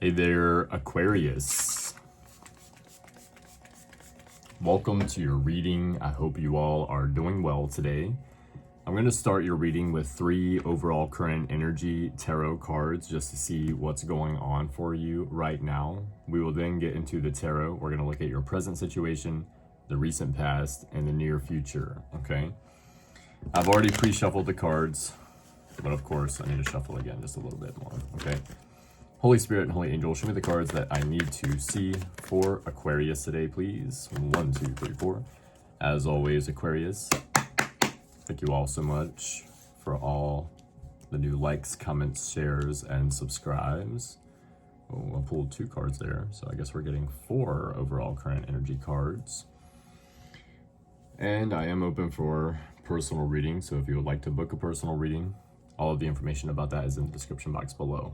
Hey there, Aquarius. Welcome to your reading. I hope you all are doing well today. I'm going to start your reading with 3 overall current energy tarot cards just to see what's going on for you right now. We will then get into the tarot. We're going to look at your present situation, the recent past, and the near future, okay? I've already pre-shuffled the cards, but of course I need to shuffle again just a little bit more, okay? Holy Spirit and Holy Angel, show me the cards that I need to see for Aquarius today, please. 1, 2, 3, 4. As always, Aquarius, thank you all so much for all the new likes, comments, shares, and subscribes. Oh, I pulled 2 cards there, so I guess we're getting 4 overall current energy cards. And I am open for personal reading, so if you would like to book a personal reading, all of the information about that is in the description box below.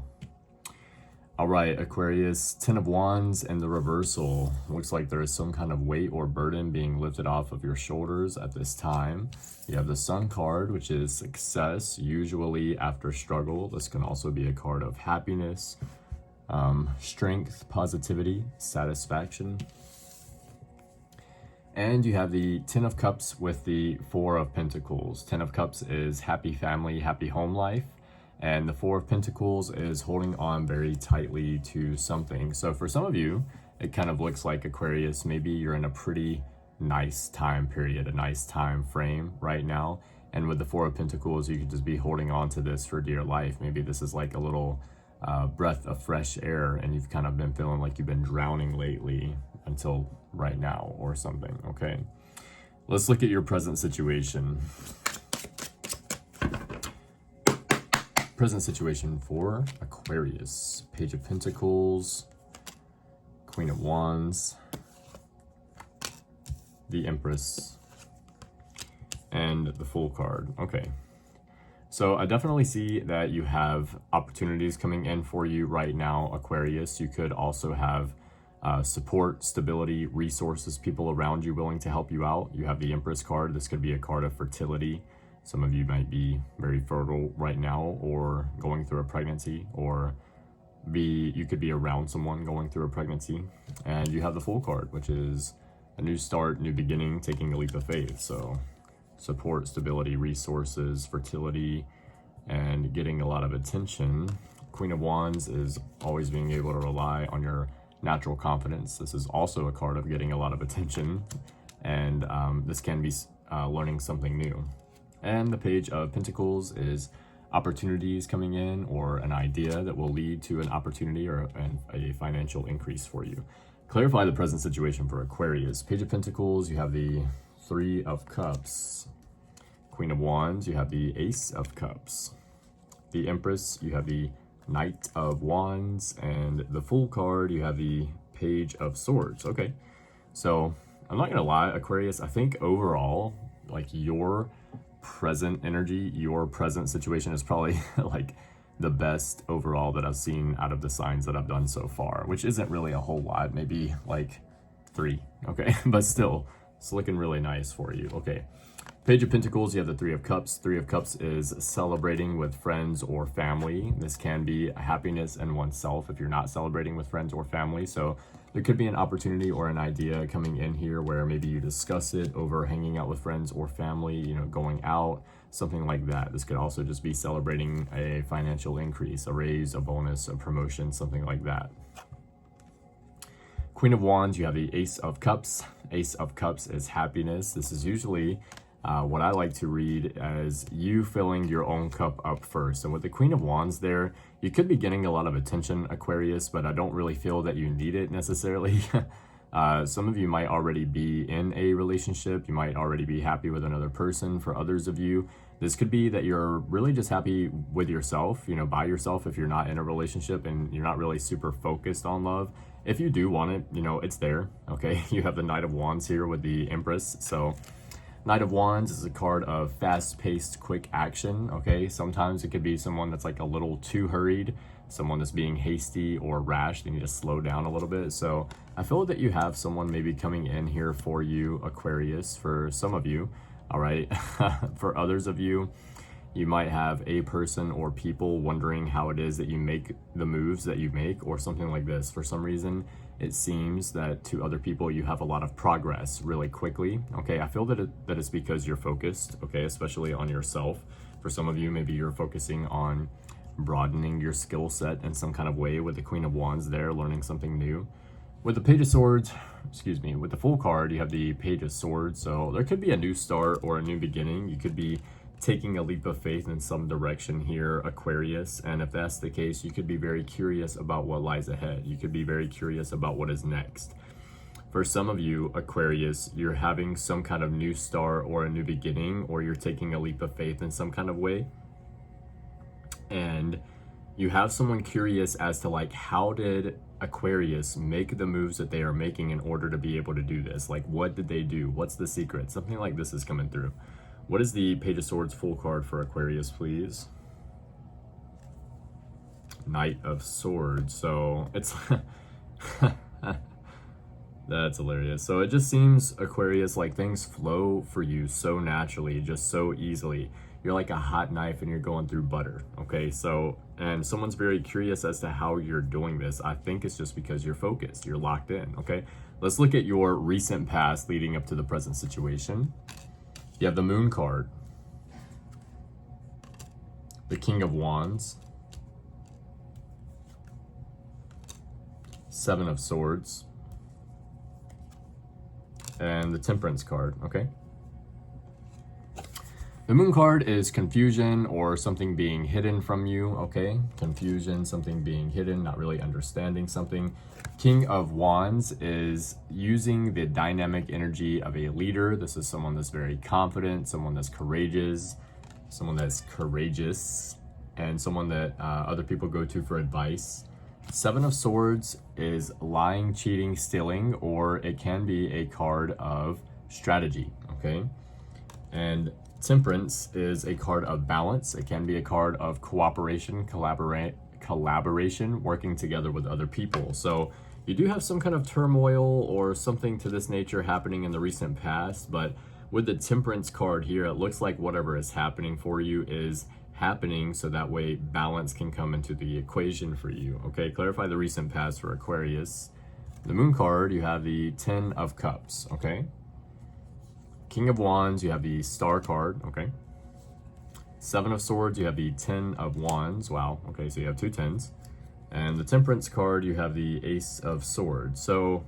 All right, Aquarius, 10 of Wands and the reversal. Looks like there is some kind of weight or burden being lifted off of your shoulders at this time. You have the Sun card, which is success, usually after struggle. This can also be a card of happiness, strength, positivity, satisfaction. And you have the 10 of Cups with the 4 of Pentacles. 10 of Cups is happy family, happy home life. And the 4 of Pentacles is holding on very tightly to something. So for some of you, it kind of looks like, Aquarius, maybe you're in a pretty nice time period, a nice time frame right now. And with the 4 of Pentacles, you could just be holding on to this for dear life. Maybe this is like a little breath of fresh air, and you've kind of been feeling like you've been drowning lately until right now or something, okay? Let's look at your present situation. Present situation for Aquarius. Page of Pentacles, Queen of Wands, the Empress, and the Fool card. Okay. So I definitely see that you have opportunities coming in for you right now, Aquarius. You could also have support, stability, resources, people around you willing to help you out. You have the Empress card. This could be a card of fertility. Some of you might be very fertile right now, or going through a pregnancy, or you could be around someone going through a pregnancy. And you have the Fool card, which is a new start, new beginning, taking a leap of faith. So support, stability, resources, fertility, and getting a lot of attention. Queen of Wands is always being able to rely on your natural confidence. This is also a card of getting a lot of attention, and this can be learning something new. And the Page of Pentacles is opportunities coming in, or an idea that will lead to an opportunity or a financial increase for you. Clarify the present situation for Aquarius. Page of Pentacles, you have the 3 of Cups. Queen of Wands, you have the Ace of Cups. The Empress, you have the Knight of Wands. And the Fool card, you have the Page of Swords. Okay, so I'm not gonna lie, Aquarius, I think overall, like, your present energy, your present situation is probably like the best overall that I've seen out of the signs that I've done so far, which isn't really a whole lot, maybe like 3, okay? But still, it's looking really nice for you. Okay, Page of Pentacles, you have the 3 of Cups. 3 of Cups is celebrating with friends or family. This can be a happiness in oneself if you're not celebrating with friends or family. So there could be an opportunity or an idea coming in here where maybe you discuss it over hanging out with friends or family, you know, going out, something like that. This could also just be celebrating a financial increase, a raise, a bonus, a promotion, something like that. Queen of Wands, you have the Ace of Cups. Ace of Cups is happiness. This is usually what I like to read as you filling your own cup up first. And with the Queen of Wands there, you could be getting a lot of attention, Aquarius, but I don't really feel that you need it necessarily. Some of you might already be in a relationship. You might already be happy with another person. For others of you, this could be that you're really just happy with yourself, you know, by yourself if you're not in a relationship and you're not really super focused on love. If you do want it, you know, it's there, okay? You have the Knight of Wands here with the Empress. So Knight of Wands is a card of fast-paced, quick action, okay? Sometimes it could be someone that's like a little too hurried, someone that's being hasty or rash. They need to slow down a little bit. So I feel that you have someone maybe coming in here for you, Aquarius, for some of you, all right? For others of you, You might have a person or people wondering how it is that you make the moves that you make, or something like this. For some reason, it seems that to other people you have a lot of progress really quickly. Okay, I feel that it's because you're focused, okay, especially on yourself. For some of you, maybe you're focusing on broadening your skill set in some kind of way with the Queen of Wands there, learning something new. With the Page of Swords, with the Full card, you have the Page of Swords. So there could be a new start or a new beginning. You could be taking a leap of faith in some direction here, Aquarius. And if that's the case, you could be very curious about what lies ahead. You could be very curious about what is next. For some of you, Aquarius, you're having some kind of new start or a new beginning, or you're taking a leap of faith in some kind of way. And you have someone curious as to like, how did Aquarius make the moves that they are making in order to be able to do this? Like, what did they do? What's the secret? Something like this is coming through. What is the Page of Swords full card for Aquarius, please? Knight of Swords. So it's that's hilarious. So it just seems, Aquarius, like things flow for you so naturally, just so easily. You're like a hot knife and you're going through butter. Okay, so, and someone's very curious as to how you're doing this. I think it's just because you're focused, you're locked in. Okay, let's look at your recent past leading up to the present situation. You have the Moon card, the King of Wands, Seven of Swords, and the Temperance card, okay? The Moon card is confusion or something being hidden from you, okay? Confusion, something being hidden, not really understanding something. King of Wands is using the dynamic energy of a leader. This is someone that's very confident, someone that's courageous, and someone that other people go to for advice. Seven of Swords is lying, cheating, stealing, or it can be a card of strategy, okay? And Temperance is a card of balance. It can be a card of cooperation, collaboration, working together with other people. So you do have some kind of turmoil or something to this nature happening in the recent past, but with the Temperance card here, it looks like whatever is happening for you is happening so that way balance can come into the equation for you. Okay, clarify the recent past for Aquarius. The Moon card, you have the Ten of Cups, okay? King of Wands, you have the Star card, okay? Seven of Swords, you have the Ten of Wands. Wow, okay, so you have two tens. And the Temperance card, you have the Ace of Swords. So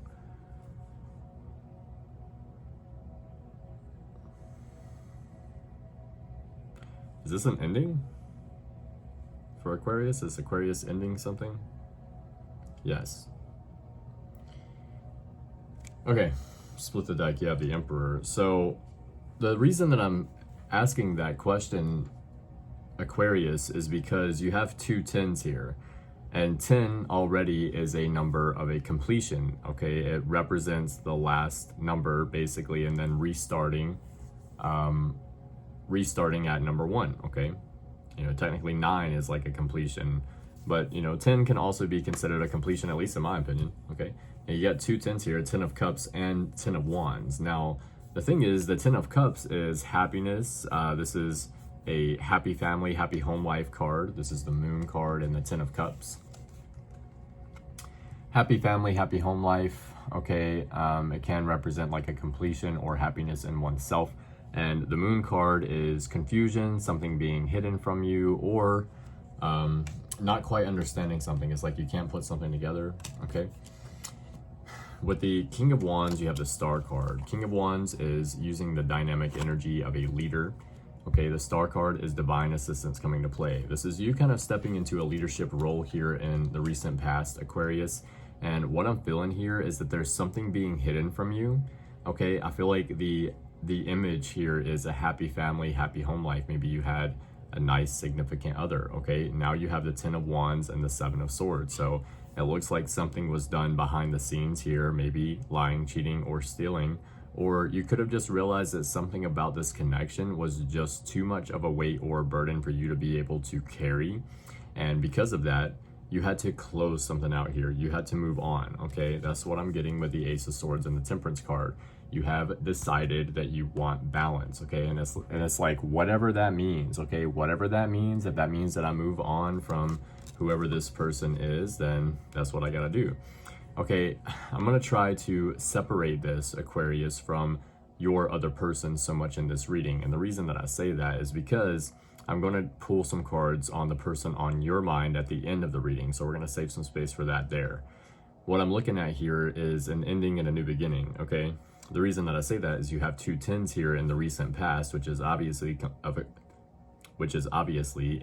is this an ending for Aquarius? Is Aquarius ending something? Yes. Okay, split the deck, you have the Emperor. So the reason that I'm asking that question, Aquarius, is because you have two tens here. And 10 already is a number of a completion, okay? It represents the last number, basically, and then restarting at number 1, okay? You know, technically 9 is like a completion, but, you know, 10 can also be considered a completion, at least in my opinion, okay? And you got two 10s here, 10 of Cups and 10 of Wands. Now, the thing is, the 10 of Cups is happiness. This is a happy family, happy home life card. This is the Moon card and the 10 of Cups. Happy family, happy home life, okay? It can represent like a completion or happiness in oneself. And the Moon card is confusion, something being hidden from you, or not quite understanding something. It's like you can't put something together, okay? With the King of Wands, you have the Star card. King of Wands is using the dynamic energy of a leader. Okay, the Star card is divine assistance coming to play. This is you kind of stepping into a leadership role here in the recent past, Aquarius. And what I'm feeling here is that there's something being hidden from you. Okay, I feel like the image here is a happy family, happy home life. Maybe you had a nice significant other, okay? Now you have the 10 of Wands and the 7 of Swords. So it looks like something was done behind the scenes here, maybe lying, cheating, or stealing. Or you could have just realized that something about this connection was just too much of a weight or a burden for you to be able to carry. And because of that, you had to close something out here. You had to move on, okay? That's what I'm getting with the Ace of Swords and the Temperance card. You have decided that you want balance, okay? And it's like, whatever that means, okay? Whatever that means, if that means that I move on from whoever this person is, then that's what I gotta do. Okay, I'm gonna try to separate this, Aquarius, from your other person so much in this reading. And the reason that I say that is because I'm going to pull some cards on the person on your mind at the end of the reading. So we're going to save some space for that there. What I'm looking at here is an ending and a new beginning, okay? The reason that I say that is you have 2 10s here in the recent past, which is obviously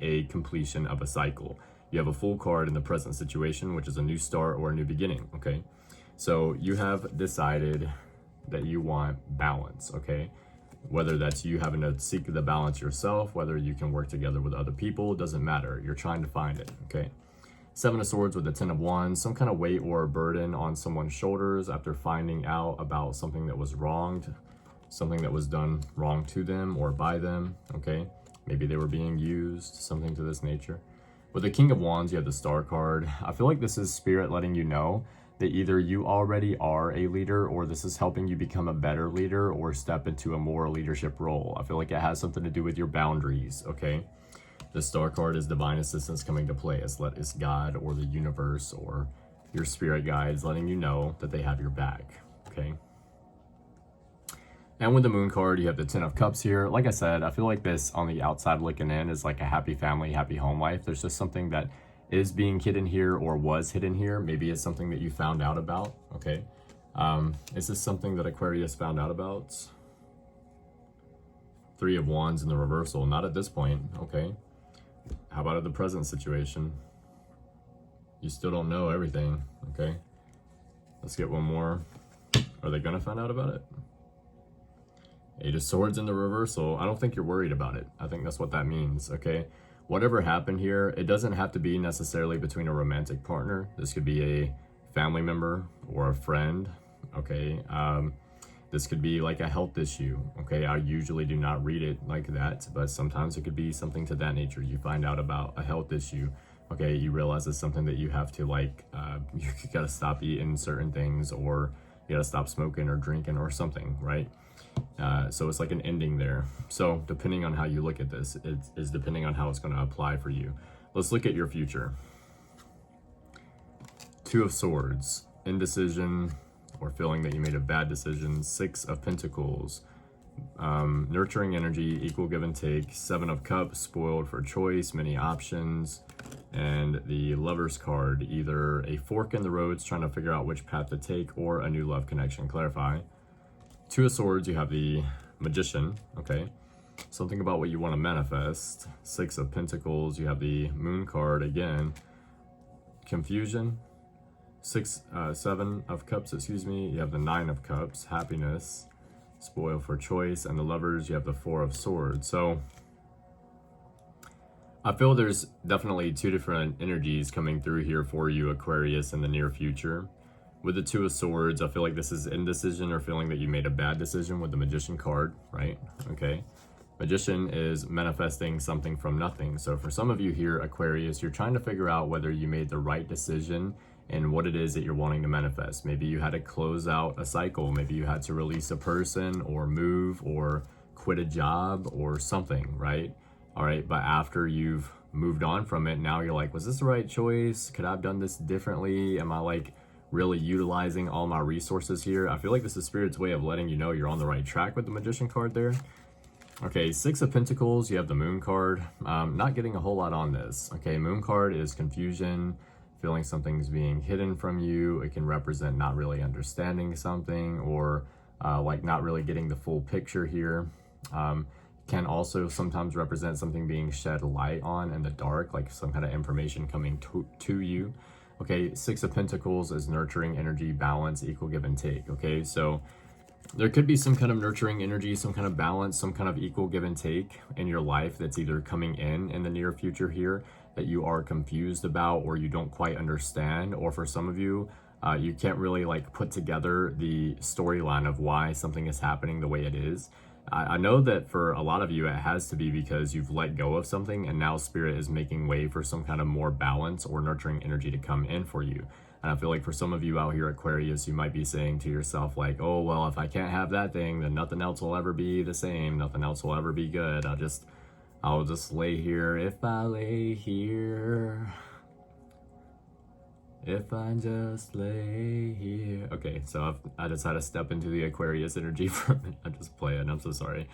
a completion of a cycle. You have a Fool card in the present situation, which is a new start or a new beginning, okay? So you have decided that you want balance, okay? Whether that's you having to seek the balance yourself, whether you can work together with other people, doesn't matter. You're trying to find it, okay? 7 of Swords with the 10 of Wands, some kind of weight or burden on someone's shoulders after finding out about something that was wronged, something that was done wrong to them or by them, okay? Maybe they were being used, something to this nature. With the King of Wands, you have the Star card. I feel like this is Spirit letting you know that either you already are a leader, or this is helping you become a better leader or step into a more leadership role. I feel like it has something to do with your boundaries, okay? The Star card is divine assistance coming to play. It's God or the universe or your spirit guides letting you know that they have your back, okay? And with the Moon card, you have the 10 of Cups here. Like I said, I feel like this on the outside looking in is like a happy family, happy home life. There's just something that is being hidden here or was hidden here. Maybe it's something that you found out about, okay? Is this something that Aquarius found out about? 3 of Wands in the reversal, not at this point, okay? How about at the present situation? You still don't know everything, okay? Let's get one more. Are they gonna find out about it? 8 of Swords in the reversal. I don't think you're worried about it. I think that's what that means, okay? Whatever happened here, it doesn't have to be necessarily between a romantic partner. This could be a family member or a friend, okay? This could be like a health issue, okay? I usually do not read it like that, but sometimes it could be something to that nature. You find out about a health issue, okay? You realize it's something that you have to like, you gotta stop eating certain things, or you gotta stop smoking or drinking or something, right? So it's like an ending there. So depending on how you look at this, it is depending on how it's going to apply for you. Let's look at your future. 2 of Swords, indecision or feeling that you made a bad decision. 6 of Pentacles, nurturing energy, equal give and take. 7 of Cups, spoiled for choice, many options. And the Lover's card, either a fork in the roads trying to figure out which path to take, or a new love connection. Clarify. 2 of Swords, you have the Magician, okay? Something about what you want to manifest. 6 of Pentacles, you have the Moon card again. Confusion. 7 of Cups, excuse me, you have the 9 of Cups, happiness, spoil for choice, and the Lovers, you have the 4 of Swords. So I feel there's definitely 2 different energies coming through here for you, Aquarius, in the near future. With the 2 of Swords, I feel like this is indecision or feeling that you made a bad decision with the Magician card, right? Okay. Magician is manifesting something from nothing. So for some of you here, Aquarius, you're trying to figure out whether you made the right decision and what it is that you're wanting to manifest. Maybe you had to close out a cycle. Maybe you had to release a person or move or quit a job or something, right? All right. But after you've moved on from it, now you're like, was this the right choice? Could I have done this differently? Am I like really utilizing all my resources here? I feel like this is Spirit's way of letting you know you're on the right track with the Magician card there. Okay, 6 of Pentacles, you have the Moon card. Not getting a whole lot on this. Okay, Moon card is confusion, feeling something's being hidden from you. It can represent not really understanding something, or like not really getting the full picture here. Can also sometimes represent something being shed light on in the dark, like some kind of information coming to you. Okay, 6 of Pentacles is nurturing energy, balance, equal give and take. Okay, so there could be some kind of nurturing energy, some kind of balance, some kind of equal give and take in your life that's either coming in the near future here that you are confused about, or you don't quite understand. Or for some of you, you can't really like put together the storyline of why something is happening the way it is. I know that for a lot of you, it has to be because you've let go of something and now Spirit is making way for some kind of more balance or nurturing energy to come in for you. And I feel like for some of you out here, Aquarius, you might be saying to yourself like, oh, well, if I can't have that thing, then nothing else will ever be the same. Nothing else will ever be good. I'll just lay here. If I lay here, if I just lay here. Okay, so I just had to step into the Aquarius energy for a minute. I'm just playing. I'm so sorry.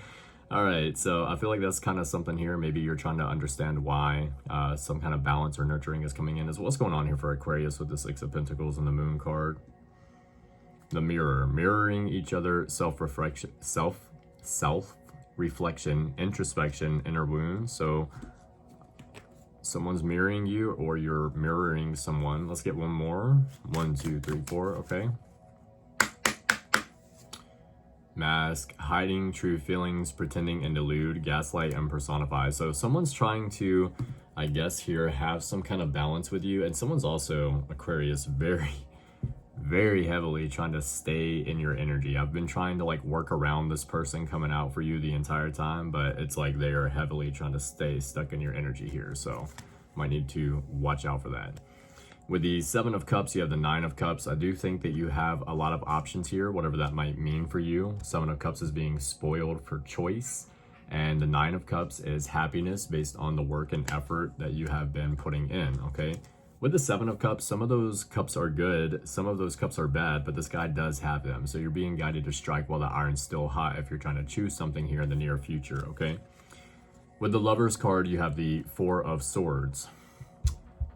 All right, so I feel like that's kind of something here. Maybe you're trying to understand why some kind of balance or nurturing is coming in. Is what's going on here for Aquarius with the Six of Pentacles and the Moon card. The mirror, mirroring each other, self-reflection, self-reflection, introspection, inner wounds. So someone's mirroring you or you're mirroring someone. Let's get one more. 1, 2, 3, 4, okay. Mask, hiding true feelings, pretending and delude, gaslight and personify. So someone's trying to, I guess here, have some kind of balance with you. And someone's also, Aquarius, very heavily trying to stay in your energy. I've been trying to like work around this person coming out for you the entire time, but it's like they are heavily trying to stay stuck in your energy here. So might need to watch out for that. With the Seven of Cups, you have the Nine of Cups. I do think that you have a lot of options here, whatever that might mean for you. Seven of Cups is being spoiled for choice. And the Nine of Cups is happiness based on the work and effort that you have been putting in, okay? With the Seven of Cups, some of those cups are good, some of those cups are bad, but this guy does have them. So you're being guided to strike while the iron's still hot if you're trying to choose something here in the near future, okay? With the Lovers card, you have the Four of Swords.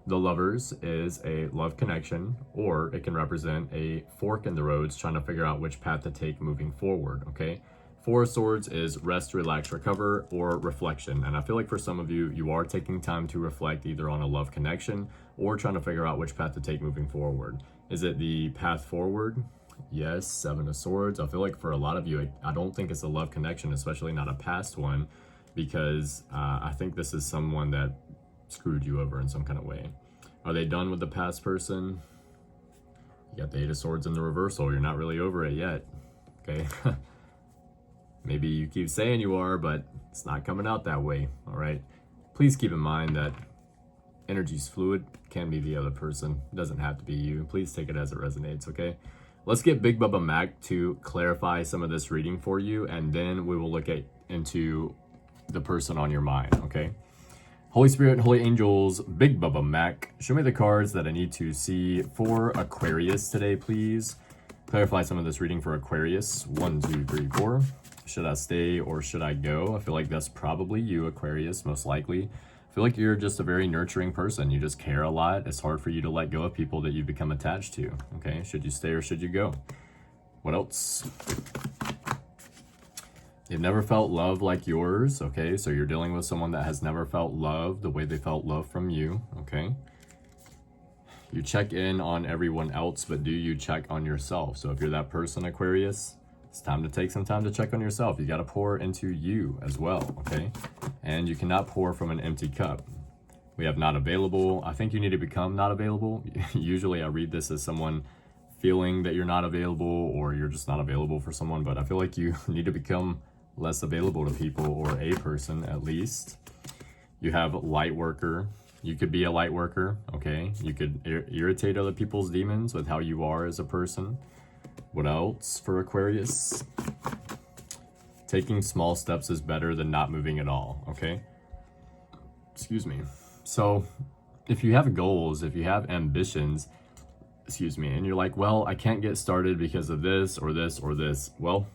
The Lovers is a love connection, or it can represent a fork in the roads trying to figure out which path to take moving forward, okay? Four of Swords is rest, relax, recover, or reflection. And I feel like for some of you, you are taking time to reflect either on a love connection or trying to figure out which path to take moving forward. Is it the path forward? Yes, Seven of Swords. I feel like for a lot of you, I don't think it's a love connection, especially not a past one, because I think this is someone that screwed you over in some kind of way. Are they done with the past person? You got the Eight of Swords in the reversal. You're not really over it yet, okay? Maybe you keep saying you are, but it's not coming out that way, all right? Please keep in mind that energy's fluid, can be the other person, it doesn't have to be you. Please take it as it resonates, okay? Let's get Big Bubba Mac to clarify some of this reading for you, and then we will look into the person on your mind, okay? Holy Spirit, Holy Angels, Big Bubba Mac, show me the cards that I need to see for Aquarius today, please. Clarify some of this reading for Aquarius. 1, 2, 3, 4. Should I stay or should I go? I feel like that's probably you, Aquarius, most likely. I feel like you're just a very nurturing person. You just care a lot. It's hard for you to let go of people that you become attached to, okay? Should you stay or should you go? What else? You've never felt love like yours, okay? So you're dealing with someone that has never felt love the way they felt love from you, okay? You check in on everyone else, but do you check on yourself? So if you're that person, Aquarius, it's time to take some time to check on yourself. You got to pour into you as well, okay? And you cannot pour from an empty cup. We have not available. I think you need to become not available. Usually I read this as someone feeling that you're not available or you're just not available for someone, but I feel like you need to become less available to people, or a person at least. You have light worker. You could be a light worker, okay? You could irritate other people's demons with how you are as a person. What else for Aquarius? Taking small steps is better than not moving at all, okay? Excuse me. So if you have goals, if you have ambitions, excuse me, and you're like, well, I can't get started because of this or this or this. Well,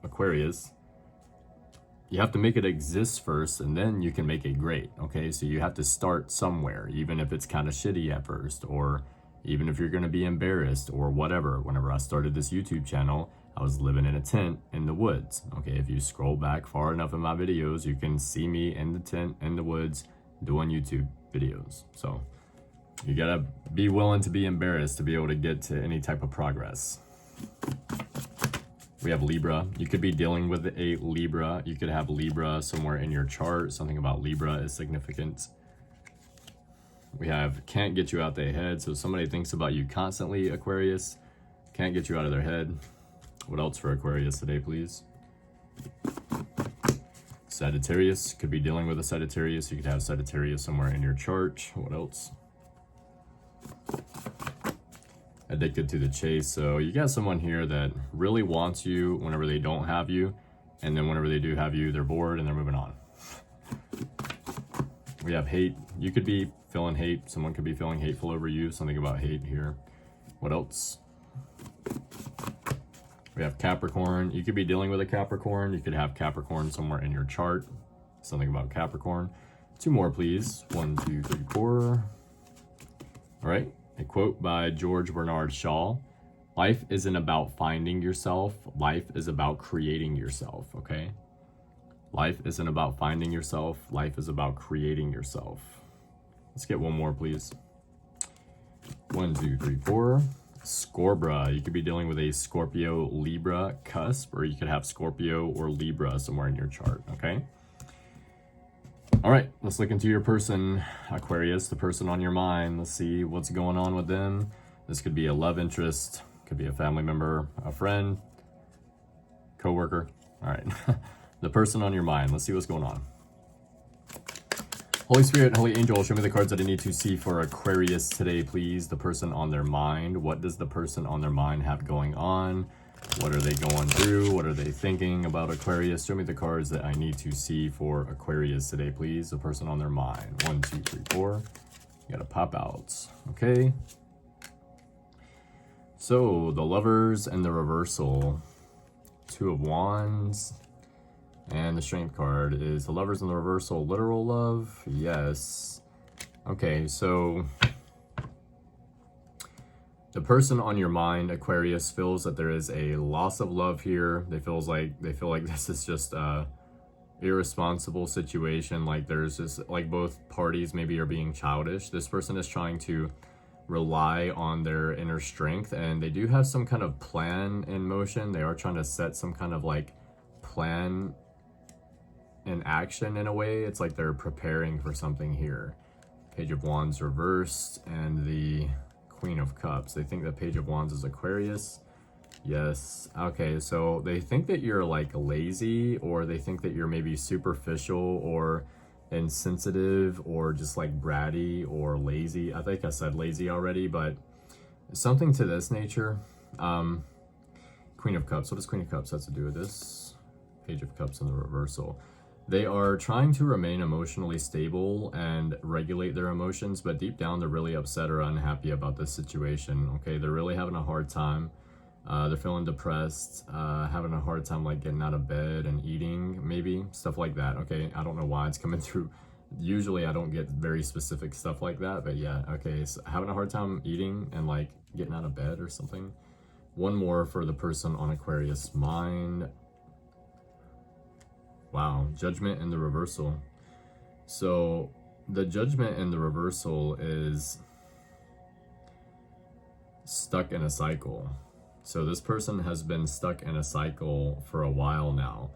Aquarius, you have to make it exist first and then you can make it great, okay? So you have to start somewhere, even if it's kind of shitty at first, or even if you're going to be embarrassed or whatever. Whenever I started this YouTube channel, I was living in a tent in the woods, okay? If you scroll back far enough in my videos, you can see me in the tent in the woods doing YouTube videos. So you gotta be willing to be embarrassed to be able to get to any type of progress. We have Libra. You could be dealing with a Libra. You could have Libra somewhere in your chart. Something about Libra is significant. We have can't get you out their head. So somebody thinks about you constantly, Aquarius. Can't get you out of their head. What else for Aquarius today, please? Sagittarius. Could be dealing with a Sagittarius. You could have Sagittarius somewhere in your chart. What else? addicted to the chase. So you got someone here that really wants you whenever they don't have you, and then whenever they do have you, they're bored and they're moving on. We have hate. You could be feeling hate. Someone could be feeling hateful over you. Something about hate here. What else? We have Capricorn. You could be dealing with a Capricorn. You could have Capricorn somewhere in your chart. Something about Capricorn. 2 more, please. 1, 2, 3, 4. All right. A quote by George Bernard Shaw. Life isn't about finding yourself. Life is about creating yourself, okay? Life isn't about finding yourself. Life is about creating yourself. Let's get 1 more, please. 1, 2, 3, 4. Scorbra. You could be dealing with a Scorpio Libra cusp, or you could have Scorpio or Libra somewhere in your chart, okay? All right, let's look into your person, Aquarius, the person on your mind. Let's see what's going on with them. This could be a love interest, could be a family member, a friend, coworker. All right, the person on your mind. Let's see what's going on. Holy Spirit, Holy Angel, show me the cards that I need to see for Aquarius today, please. The person on their mind. What does the person on their mind have going on? What are they going through? What are they thinking about Aquarius? Show me the cards that I need to see for Aquarius today, please. The person on their mind. 1, 2, 3, 4. You gotta pop out. Okay. So, the Lovers and the Reversal. 2 of Wands. And the Strength card is the Lovers in the Reversal. Literal love? Yes. Okay, so the person on your mind, Aquarius, feels that there is a loss of love here. They feel like this is just a irresponsible situation. Like there's just like both parties maybe are being childish. This person is trying to rely on their inner strength, and they do have some kind of plan in motion. They are trying to set some kind of like plan in action in a way. It's like they're preparing for something here. Page of Wands reversed and the Queen of Cups. They think that Page of Wands is Aquarius. Yes. Okay, so they think that you're like lazy, or they think that you're maybe superficial or insensitive or just like bratty or lazy. I think I said lazy already, but something to this nature. Queen of Cups. What does Queen of Cups have to do with this? Page of Cups in the reversal. They are trying to remain emotionally stable and regulate their emotions, but deep down they're really upset or unhappy about this situation. Okay, they're really having a hard time. They're feeling depressed, having a hard time like getting out of bed and eating, maybe stuff like that. Okay, I don't know why it's coming through. Usually I don't get very specific stuff like that, but yeah. Okay, so having a hard time eating and like getting out of bed or something. 1 more for the person on Aquarius mind. Wow, Judgment in the reversal. So the Judgment in the reversal is stuck in a cycle. So this person has been stuck in a cycle for a while now.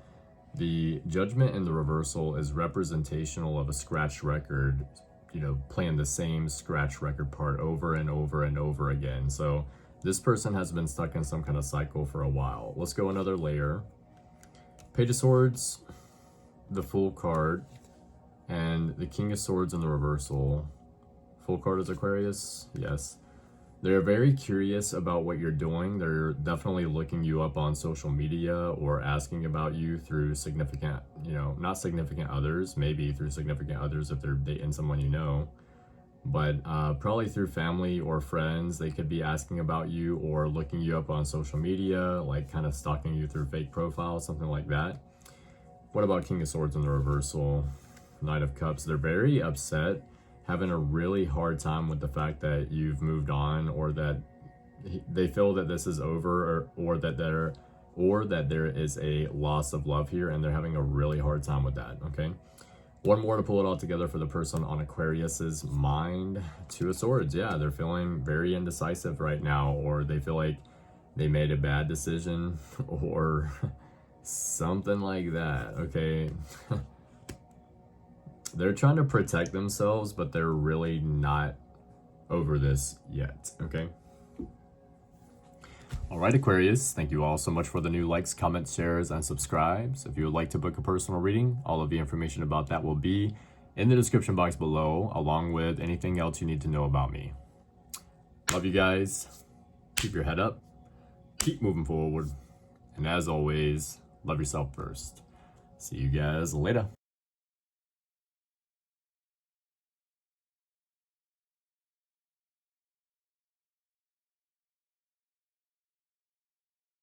The Judgment in the reversal is representational of a scratch record, you know, playing the same scratch record part over and over and over again. So this person has been stuck in some kind of cycle for a while. Let's go another layer. Page of Swords, the Fool card, and the King of Swords in the reversal. Fool card is Aquarius. Yes. They're very curious about what you're doing. They're definitely looking you up on social media or asking about you through significant, you know, not significant others, maybe through significant others if they're dating someone you know, but probably through family or friends. They could be asking about you or looking you up on social media, like kind of stalking you through fake profiles, something like that. What about King of Swords in the reversal? Knight of Cups. They're very upset, having a really hard time with the fact that you've moved on, or that they feel that this is over, or that there is a loss of love here, and they're having a really hard time with that. Okay, 1 more to pull it all together for the person on Aquarius's mind. 2 of Swords. Yeah, they're feeling very indecisive right now, or they feel like they made a bad decision or something like that. Okay. They're trying to protect themselves, but they're really not over this yet. Okay. All right, Aquarius, thank you all so much for the new likes, comments, shares, and subscribes. If you would like to book a personal reading, all of the information about that will be in the description box below, along with anything else you need to know about me. Love you guys. keep your head up, keep moving forward, and as always, love yourself first. See you guys later.